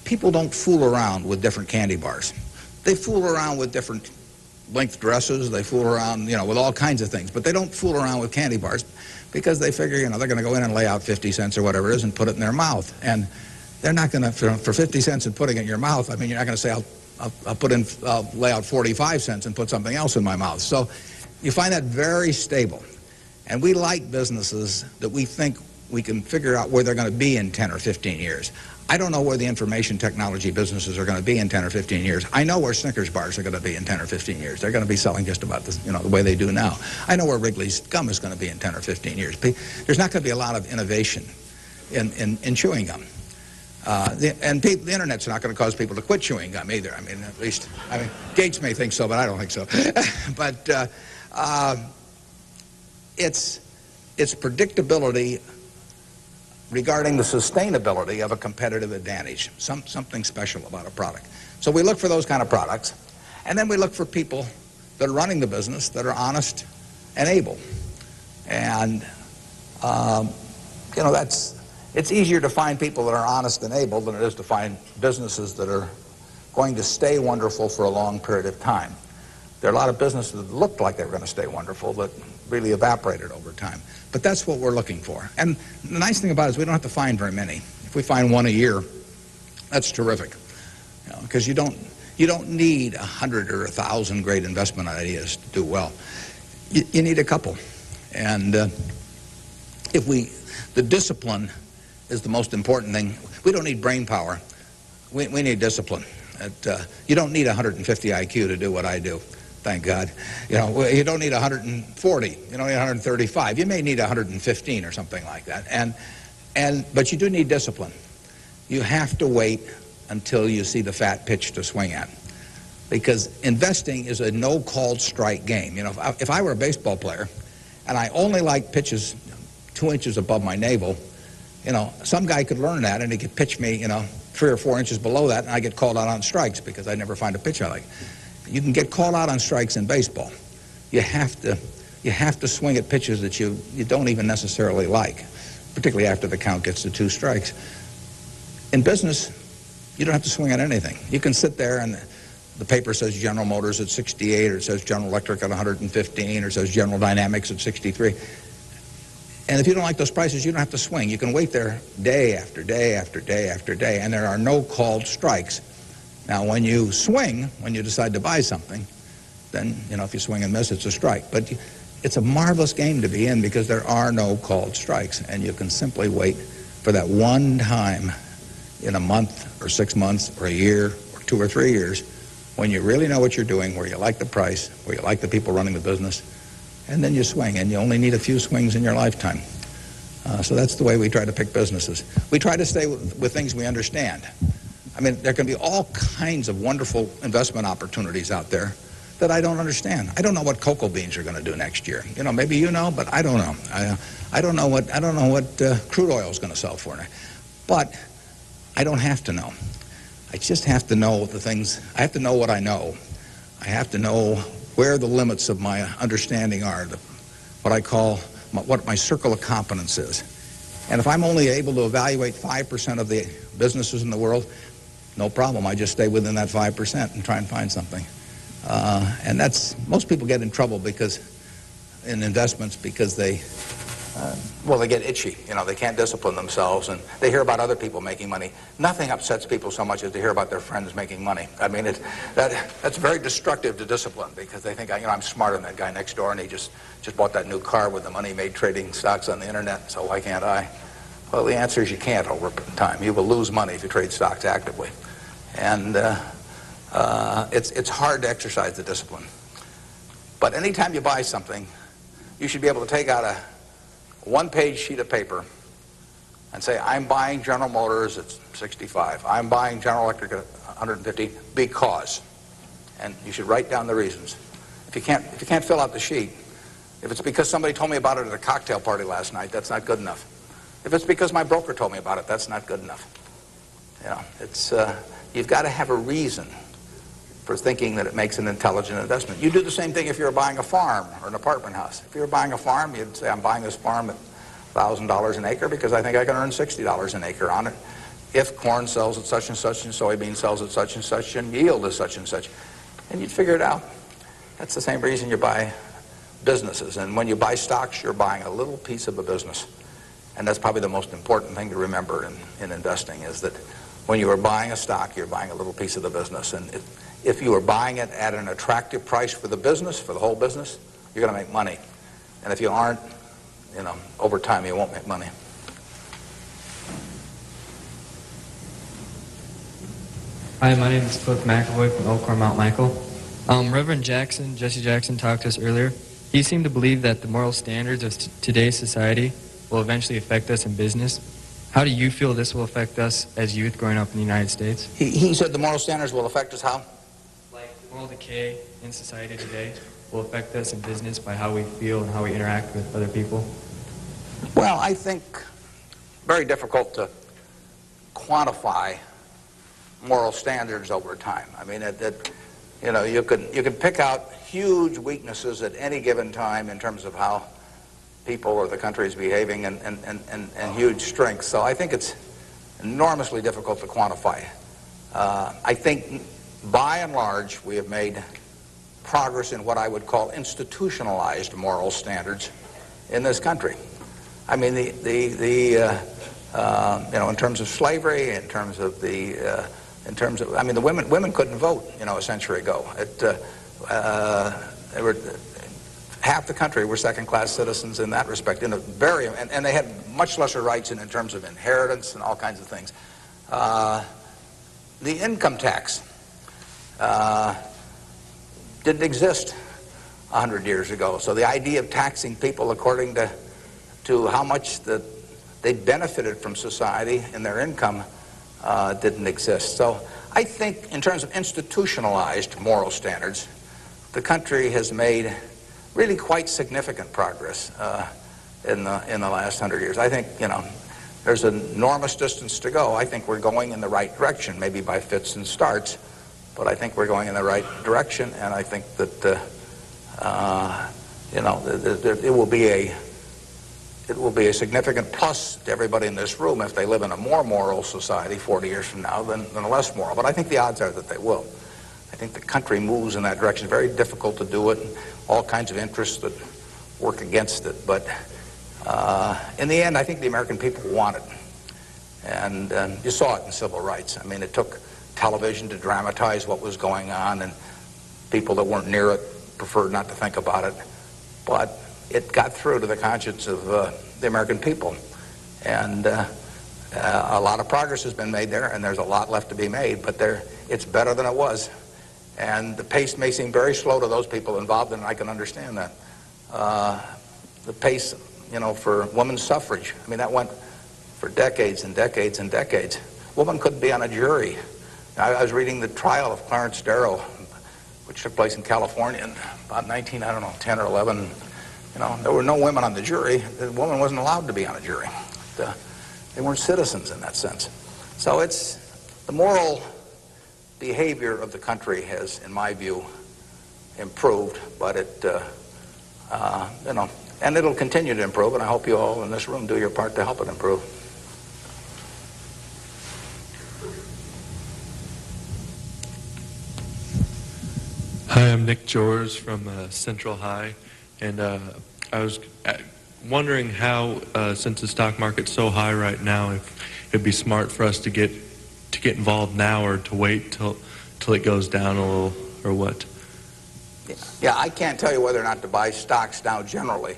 People don't fool around with different candy bars. They fool around with different length dresses. They fool around, with all kinds of things. But they don't fool around with candy bars because they figure, they're going to go in and lay out 50 cents or whatever it is and put it in their mouth. And they're not going to, for 50 cents and putting it in your mouth, I mean, you're not going to say, I'll lay out 45 cents and put something else in my mouth. So you find that very stable. And we like businesses that we think we can figure out where they're going to be in 10 or 15 years. I don't know where the information technology businesses are going to be in 10 or 15 years. I know where Snickers bars are going to be in 10 or 15 years. They're going to be selling just about the way they do now. I know where Wrigley's gum is going to be in 10 or 15 years. There's not going to be a lot of innovation in chewing gum. The internet's not going to cause people to quit chewing gum either. Gates may think so, but I don't think so. But it's predictability regarding the sustainability of a competitive advantage, something special about a product. So we look for those kind of products, and then we look for people that are running the business that are honest and able. And, you know, it's easier to find people that are honest and able than it is to find businesses that are going to stay wonderful for a long period of time. There are a lot of businesses that looked like they were going to stay wonderful that really evaporated over time. But that's what we're looking for. And the nice thing about it is we don't have to find very many. If we find one a year, that's terrific. Because you don't need 100 or 1,000 great investment ideas to do well. You need a couple. And the discipline is the most important thing. We don't need brain power. We need discipline. You don't need 150 IQ to do what I do. Thank God. You know, you don't need 140. You don't need 135. You may need 115 or something like that. But you do need discipline. You have to wait until you see the fat pitch to swing at. Because investing is a no-called strike game. You know, if I were a baseball player and I only liked pitches 2 inches above my navel, you know, some guy could learn that and he could pitch me, you know, 3 or 4 inches below that, and I get called out on strikes because I never find a pitch I like. You can get called out on strikes in baseball. You have to swing at pitches that you don't even necessarily like, particularly after the count gets to 2 strikes. In business, you don't have to swing at anything. You can sit there and the paper says General Motors at 68, or it says General Electric at 115, or it says General Dynamics at 63. And if you don't like those prices, you don't have to swing. You can wait there day after day after day after day, and there are no called strikes. Now, when you swing, when you decide to buy something, then, you know, if you swing and miss, it's a strike. But it's a marvelous game to be in because there are no called strikes, and you can simply wait for that one time in a month or 6 months or a year or 2 or 3 years when you really know what you're doing, where you like the price, where you like the people running the business, and then you swing, and you only need a few swings in your lifetime. So that's the way we try to pick businesses. We try to stay with things we understand. I mean, there can be all kinds of wonderful investment opportunities out there that I don't understand. I don't know what cocoa beans are going to do next year. You know, maybe you know, but I don't know. I don't know what crude oil is going to sell for. But I don't have to know. I just have to know the things. I have to know what I know. I have to know where the limits of my understanding are, what I call what my circle of competence is. And if I'm only able to evaluate 5% of the businesses in the world, no problem. I just stay within that 5% and try and find something. And that's, most people get in trouble because, in investments, because they get itchy. You know, they can't discipline themselves, and they hear about other people making money. Nothing upsets people so much as to hear about their friends making money. I mean, that's very destructive to discipline because they think, you know, I'm smarter than that guy next door, and he just bought that new car with the money he made trading stocks on the internet, so why can't I? Well, the answer is you can't over time. You will lose money if you trade stocks actively. And it's hard to exercise the discipline. But anytime you buy something, you should be able to take out a one-page sheet of paper and say, I'm buying General Motors at 65. I'm buying General Electric at 150 because. And you should write down the reasons. If you can't fill out the sheet, if it's because somebody told me about it at a cocktail party last night, that's not good enough. If it's because my broker told me about it, that's not good enough. You know, it's you've got to have a reason for thinking that it makes an intelligent investment. You do the same thing if you're buying a farm or an apartment house. If you're buying a farm, you'd say, I'm buying this farm at $1,000 an acre because I think I can earn $60 an acre on it if corn sells at such and such and soybean sells at such and yield is such and such. And you'd figure it out. That's the same reason you buy businesses. And when you buy stocks, you're buying a little piece of a business. And that's probably the most important thing to remember in investing is that when you are buying a stock, you're buying a little piece of the business. And if you are buying it at an attractive price for the business, for the whole business, you're going to make money. And if you aren't, you know, over time you won't make money. Hi, my name is Cliff McAvoy from Elkhorn Mount Michael. Reverend Jesse Jackson talked to us earlier. He seemed to believe that the moral standards of today's society will eventually affect us in business. How do you feel this will affect us as youth growing up in the United States? He said the moral standards will affect us how? Like moral decay in society today. will affect us in business by how we feel and how we interact with other people? Well, I think very difficult to quantify moral standards over time. I mean, you know, you can pick out huge weaknesses at any given time in terms of how people or the country is behaving, and huge strengths. So I think it's enormously difficult to quantify. I think, by and large, we have made progress in what I would call institutionalized moral standards in this country. I mean, you know, in terms of slavery, in terms of I mean, the women couldn't vote, you know, a century ago. Half the country were second-class citizens in that respect, and they had much lesser rights in terms of inheritance and all kinds of things. The income tax didn't exist 100 years ago, so the idea of taxing people according to how much that they benefited from society and their income didn't exist. So I think in terms of institutionalized moral standards, the country has made really quite significant progress in the last 100 years. I think, you know, there's an enormous distance to go. I think we're going in the right direction, maybe by fits and starts, but I think we're going in the right direction, and I think that you know, it will be a significant plus to everybody in this room if they live in a more moral society 40 years from now than a less moral. But I think the odds are that they will. I think the country moves in that direction. It's very difficult to do it, and all kinds of interests that work against it. But in the end, I think the American people want it. And you saw it in civil rights. I mean, it took television to dramatize what was going on, and people that weren't near it preferred not to think about it. But it got through to the conscience of the American people. And a lot of progress has been made there, and there's a lot left to be made, but it's better than it was. And the pace may seem very slow to those people involved, and I can understand that. The pace, you know, for women's suffrage, I mean, that went for decades and decades and decades. Women couldn't be on a jury. I was reading the trial of Clarence Darrow, which took place in California in about 10 or 11. You know, there were no women on the jury. The woman wasn't allowed to be on a jury. They weren't citizens in that sense. So it's the moral behavior of the country has, in my view, improved, but you know, and it'll continue to improve, and I hope you all in this room do your part to help it improve. Hi, I'm Nick Jors from Central High, and I was wondering how, since the stock market's so high right now, if it'd be smart for us to get involved now, or to wait till it goes down a little, or what? Yeah, I can't tell you whether or not to buy stocks now generally.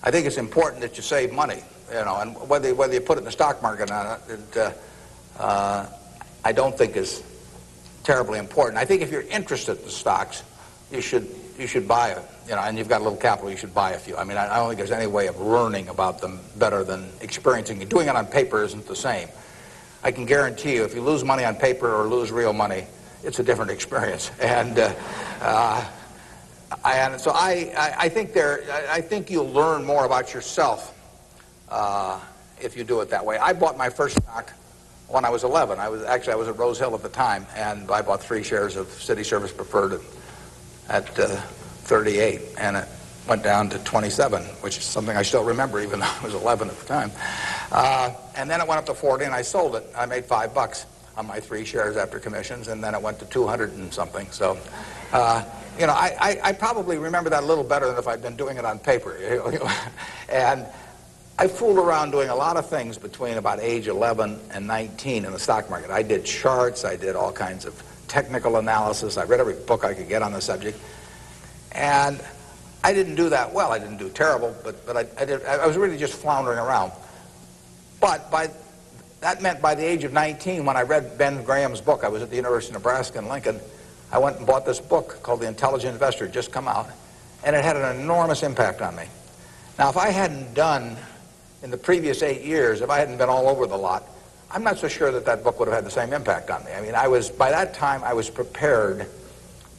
I think it's important that you save money, you know, and whether you put it in the stock market or not, I don't think is terribly important. I think if you're interested in stocks, you should buy it, you know, and you've got a little capital, you should buy a few. I mean, I don't think there's any way of learning about them better than experiencing it. Doing it on paper isn't the same. I can guarantee you, if you lose money on paper or lose real money, it's a different experience. And so I think you'll learn more about yourself if you do it that way. I bought my first stock when I was 11. I was at Rose Hill at the time, and I bought 3 shares of City Service Preferred at 38, and it went down to 27, which is something I still remember, even though I was 11 at the time. And then it went up to 40, and I sold it. I made $5 on my 3 shares after commissions, and then it went to 200 and something. So, you know, I probably remember that a little better than if I'd been doing it on paper. And I fooled around doing a lot of things between about age 11 and 19 in the stock market. I did charts, I did all kinds of technical analysis, I read every book I could get on the subject, and I didn't do that well. I didn't do terrible, but I was really just floundering around. But that meant by the age of 19, when I read Ben Graham's book, I was at the University of Nebraska in Lincoln, I went and bought this book called The Intelligent Investor. It just come out, and it had an enormous impact on me. Now, if I hadn't done, in the previous 8 years, if I hadn't been all over the lot, I'm not so sure that book would have had the same impact on me. I mean, by that time, I was prepared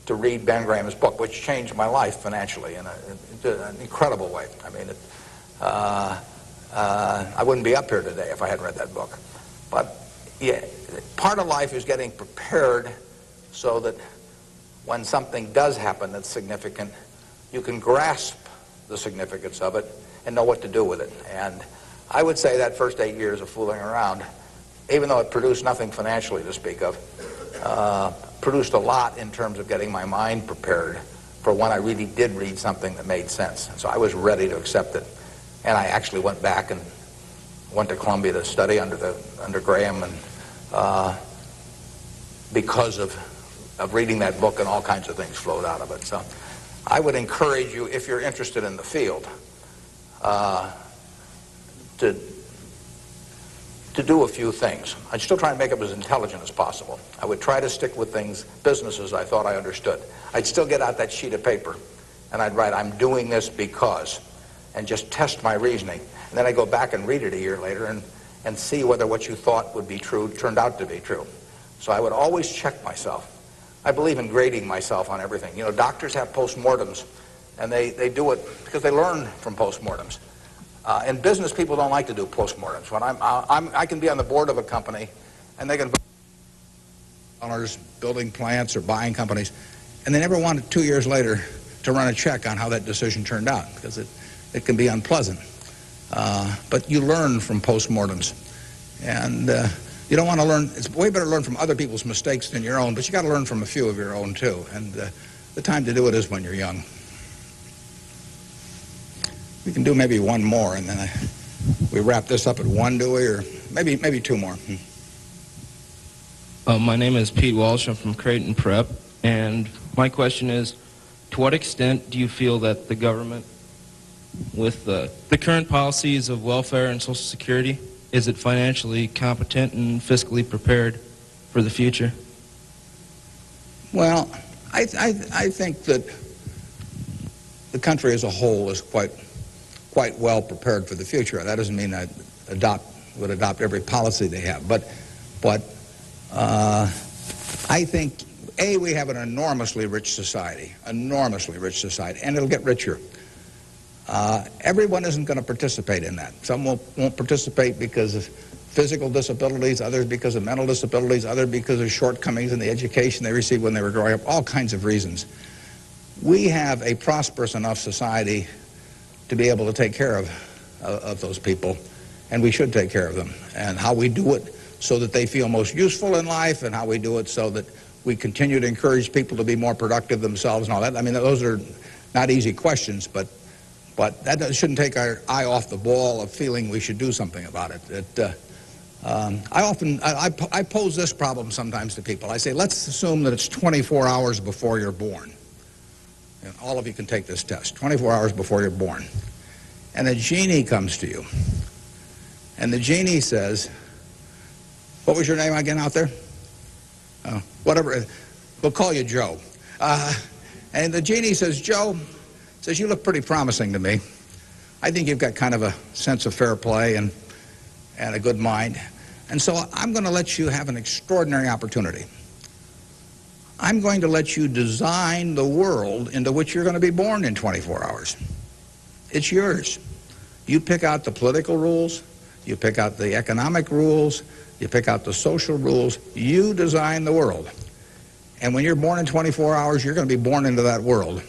to read Ben Graham's book, which changed my life financially in an incredible way. I mean, I wouldn't be up here today if I hadn't read that book. But yeah, part of life is getting prepared so that when something does happen that's significant, you can grasp the significance of it and know what to do with it. And I would say that first 8 years of fooling around, even though it produced nothing financially to speak of, produced a lot in terms of getting my mind prepared for when I really did read something that made sense. And so I was ready to accept it. And I actually went back and went to Columbia to study under Graham, and because of reading that book, and all kinds of things flowed out of it. So I would encourage you, if you're interested in the field, to do a few things. I'd still try and make them as intelligent as possible. I would try to stick with things, businesses I thought I understood. I'd still get out that sheet of paper and I'd write, I'm doing this because, and just test my reasoning. And then I'd go back and read it a year later and see whether what you thought would be true turned out to be true. So I would always check myself. I believe in grading myself on everything. You know, doctors have postmortems, and they do it because they learn from postmortems. In business, people don't like to do postmortems. When I can be on the board of a company, and they can building plants or buying companies, and they never want it 2 years later to run a check on how that decision turned out, because it can be unpleasant. But you learn from postmortems, and you don't want to learn. It's way better to learn from other people's mistakes than your own, but you got to learn from a few of your own too. And the time to do it is when you're young. We can do maybe one more, and then we wrap this up at one, do we? Or maybe two more. My name is Pete Walsh. I'm from Creighton Prep. And my question is, to what extent do you feel that the government, with the current policies of welfare and Social Security, is it financially competent and fiscally prepared for the future? Well, I think that the country as a whole is quite well prepared for the future. That doesn't mean I would adopt every policy they have, but I think we have an enormously rich society, and it'll get richer. Everyone isn't going to participate in that. Some won't participate because of physical disabilities, others because of mental disabilities, others because of shortcomings in the education they received when they were growing up, all kinds of reasons. We have a prosperous enough society to be able to take care of those people, and we should take care of them. And how we do it so that they feel most useful in life, and how we do it so that we continue to encourage people to be more productive themselves and all that. I mean, those are not easy questions, but that shouldn't take our eye off the ball of feeling we should do something about it. I pose this problem sometimes to people. I say, let's assume that it's 24 hours before you're born. And all of you can take this test, 24 hours before you're born. And a genie comes to you. And the genie says, what was your name again out there? Whatever. We'll call you Joe. And the genie says, Joe, says, you look pretty promising to me. I think you've got kind of a sense of fair play and a good mind. And so I'm going to let you have an extraordinary opportunity. I'm going to let you design the world into which you're going to be born in 24 hours. It's yours. You pick out the political rules, you pick out the economic rules, you pick out the social rules, you design the world. And when you're born in 24 hours, you're going to be born into that world.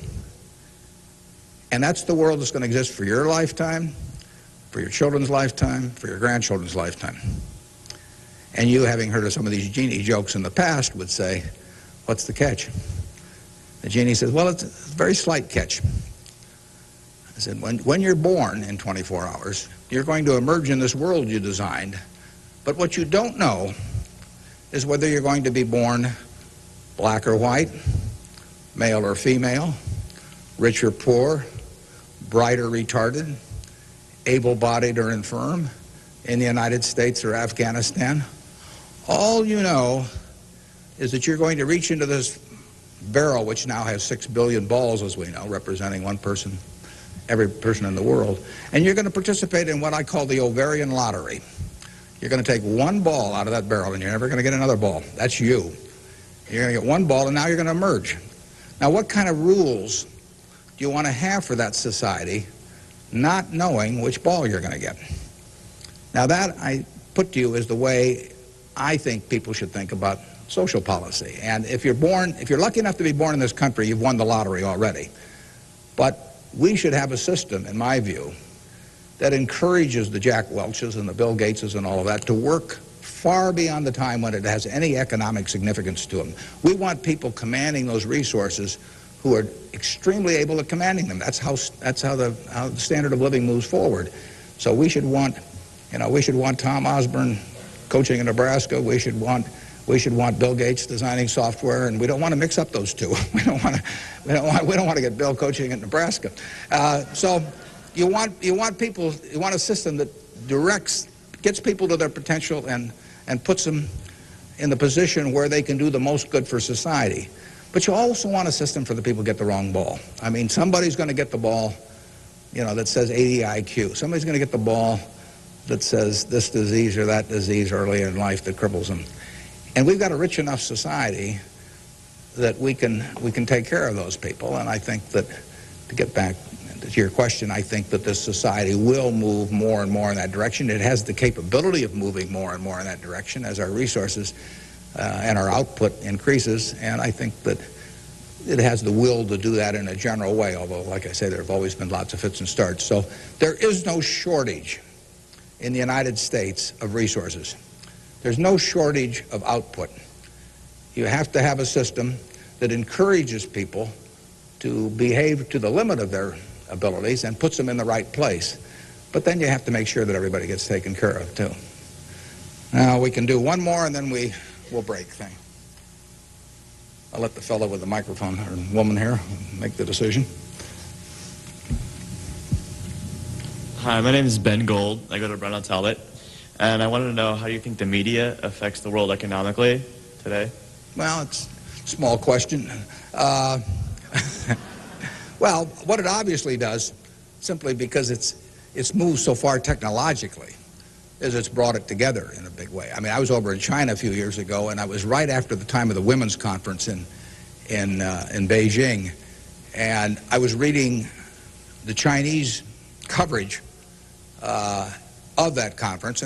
And that's the world that's going to exist for your lifetime, for your children's lifetime, for your grandchildren's lifetime. And you, having heard of some of these genie jokes in the past, would say, what's the catch? The genie says, well, it's a very slight catch. I said, when you're born in 24 hours, you're going to emerge in this world you designed. But what you don't know is whether you're going to be born black or white, male or female, rich or poor, bright or retarded, able-bodied or infirm, in the United States or Afghanistan. All you know is that you're going to reach into this barrel, which now has 6 billion balls, as we know, representing one person, every person in the world, and you're going to participate in what I call the ovarian lottery. You're going to take one ball out of that barrel, and you're never going to get another ball. That's you. You're going to get one ball, and now you're going to emerge. Now, what kind of rules do you want to have for that society, not knowing which ball you're going to get? Now, that I put to you is the way I think people should think about social policy. And if you're lucky enough to be born in this country, you've won the lottery already. But we should have a system, in my view, that encourages the Jack Welches and the Bill Gateses and all of that to work far beyond the time when it has any economic significance to them. We want people commanding those resources who are extremely able at commanding them. That's how the standard of living moves forward. So we should want Tom Osborne coaching in Nebraska. We should want Bill Gates designing software, and we don't want to mix up those two. We don't want to get Bill coaching in Nebraska. So you want a system that gets people to their potential and puts them in the position where they can do the most good for society. But you also want a system for the people who get the wrong ball. I mean, somebody's going to get the ball, that says 80 IQ. Somebody's going to get the ball that says this disease or that disease early in life that cripples them. And we've got a rich enough society that we can take care of those people. And I think that, to get back to your question, I think that this society will move more and more in that direction. It has the capability of moving more and more in that direction as our resources and our output increases. And I think that it has the will to do that in a general way, although, like I say, there have always been lots of fits and starts. So there is no shortage in the United States of resources. There's no shortage of output. You have to have a system that encourages people to behave to the limit of their abilities and puts them in the right place. But then you have to make sure that everybody gets taken care of, too. Now, we can do one more, and then we'll break. I'll let the fellow with the microphone, or woman here, make the decision. Hi, my name is Ben Gold. I go to Brown Talbot. And I wanted to know, how do you think the media affects the world economically today? Well, it's a small question. Well, what it obviously does, simply because it's moved so far technologically, is it's brought it together in a big way. I mean, I was over in China a few years ago, and I was right after the time of the women's conference in Beijing, and I was reading the Chinese coverage of that conference,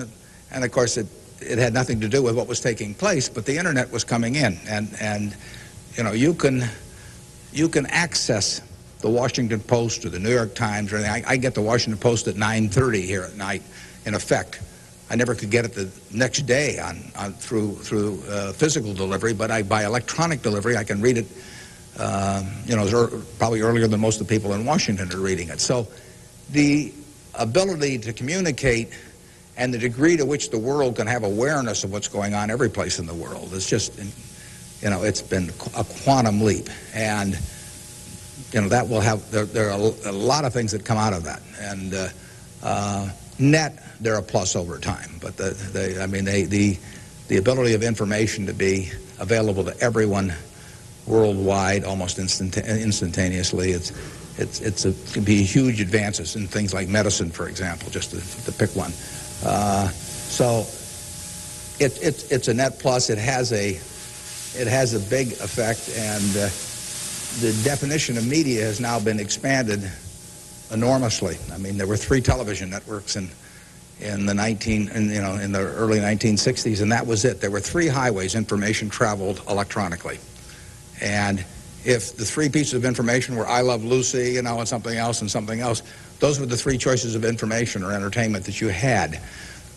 and of course it had nothing to do with what was taking place, but the internet was coming in, and you can access the Washington Post or the New York Times or anything. I get the Washington Post at 9:30 here at night, in effect. I never could get it the next day through physical delivery, but by electronic delivery I can read it. Probably earlier than most of the people in Washington are reading it. So the ability to communicate and the degree to which the world can have awareness of what's going on every place in the world is just, it's been a quantum leap. And that will have, there are a lot of things that come out of that. And net, they're a plus over time. But the ability of information to be available to everyone worldwide almost instantaneously, it can be huge advances in things like medicine, for example, just to pick one. So it's a net plus. It has a big effect, and the definition of media has now been expanded enormously. I mean, there were 3 television networks in the early 1960s, and that was it. There were 3 highways information traveled electronically, and if the 3 pieces of information were I Love Lucy, and something else, those were the 3 choices of information or entertainment that you had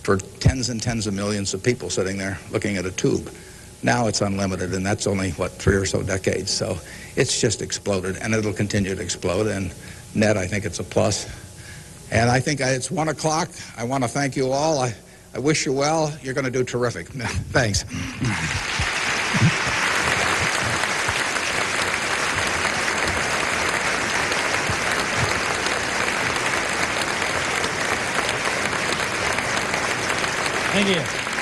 for tens and tens of millions of people sitting there looking at a tube. Now it's unlimited, and that's only, 3 or so decades. So it's just exploded, and it'll continue to explode. And net, I think it's a plus. And I think it's 1 o'clock. I want to thank you all. I wish you well. You're going to do terrific. Thanks. Thank you.